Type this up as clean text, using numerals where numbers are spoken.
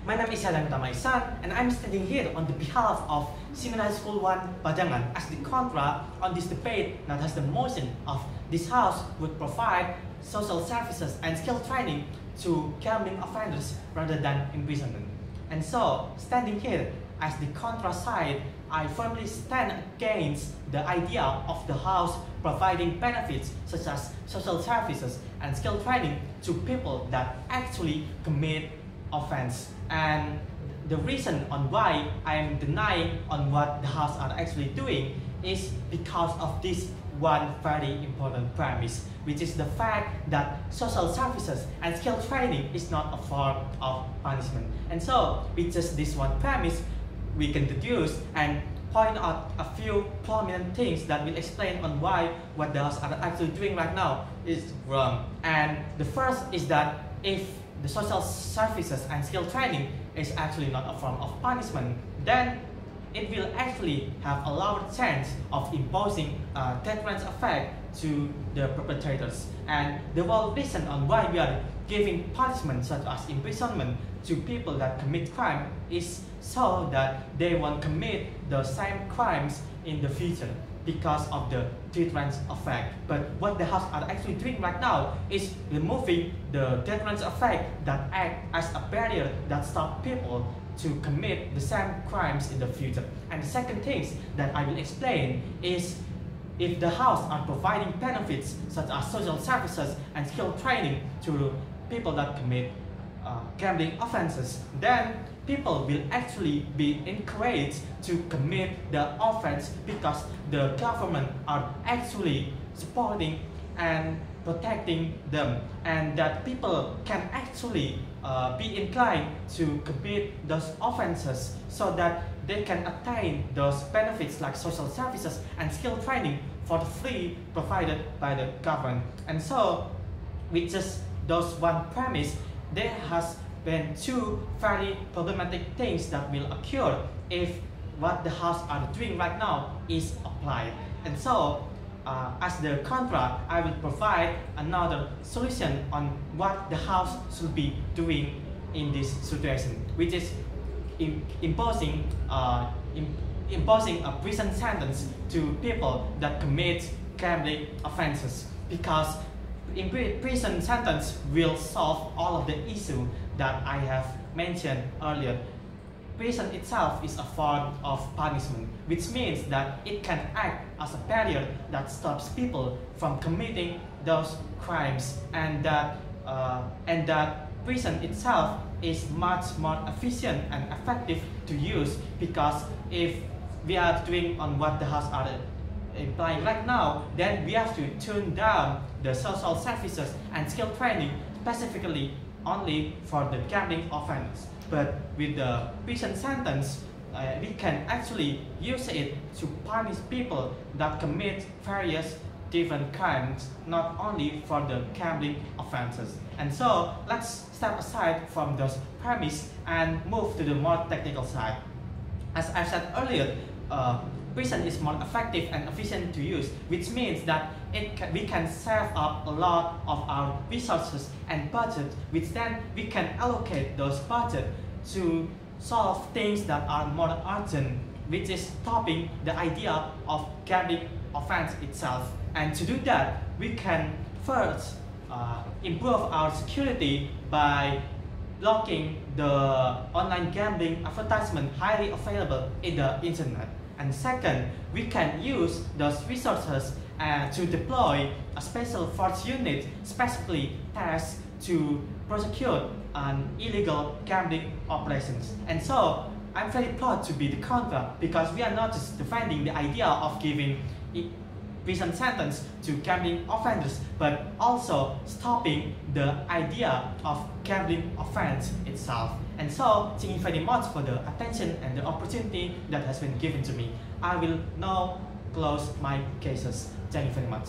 My name is NGUDITAMA and I'm standing here on the behalf of Sma School 1 Padangan as the kontra on this debate that has the motion of this house would provide social services and skill training to gambling offenders rather than imprisonment. And so, standing here as the kontra side, I firmly stand against the idea of the house providing benefits such as social services and skill training to people that actually commit offense. And the reason on why I am denying on what the house are actually doing is because of this one very important premise, which is the fact that social services and skill training is not a form of punishment. And so, with just this one premise, we can deduce and point out a few prominent things that will explain on why what the house are actually doing right now is wrong. And the first is that if the social services and skill training is actually not a form of punishment, then it will actually have a lower chance of imposing a deterrence effect to the perpetrators. And the whole reason on why we are giving punishment such as imprisonment to people that commit crime is so that they won't commit the same crimes in the future because of the deterrence effect. But what the house are actually doing right now is removing the deterrence effect that act as a barrier that stops people to commit the same crimes in the future. And the second thing that I will explain is if the house are providing benefits such as social services and skill training to people that commit gambling offenses, then people will actually be encouraged to commit the offense because the government are actually supporting and protecting them, and that people can actually be inclined to commit those offenses so that they can attain those benefits like social services and skill training for free provided by the government. And so, with just those one premise, there has been two very problematic things that will occur if what the house are doing right now is applied. And so, as the kontra, I will provide another solution on what the house should be doing in this situation, which is imposing a prison sentence to people that commit gambling offenses, because prison sentence will solve all of the issue that I have mentioned earlier. Prison itself is a form of punishment, which means that it can act as a barrier that stops people from committing those crimes, and that prison itself is much more efficient and effective to use, because if we are doing on what the house are implying right now, then we have to tune down the social services and skill training specifically only for the gambling offense. But with the prison sentence, we can actually use it to punish people that commit various different crimes, not only for the gambling offenses. And so, let's step aside from those premise and move to the more technical side. As I said earlier, prison is more effective and efficient to use, which means that we can save up a lot of our resources and budget, which then we can allocate those budget to solve things that are more urgent, which is stopping the idea of gambling offense itself. And to do that, we can first improve our security by blocking the online gambling advertisement highly available in the internet. And second, we can use those resources to deploy a special force unit specifically tasked to prosecute illegal gambling operations. And so, I'm very proud to be the kontra, because we are not just defending the idea of giving prison sentence to gambling offenders, but also stopping the idea of gambling offense itself. And so, thank you very much for the attention and the opportunity that has been given to me. I will now close my cases. Thank you very much.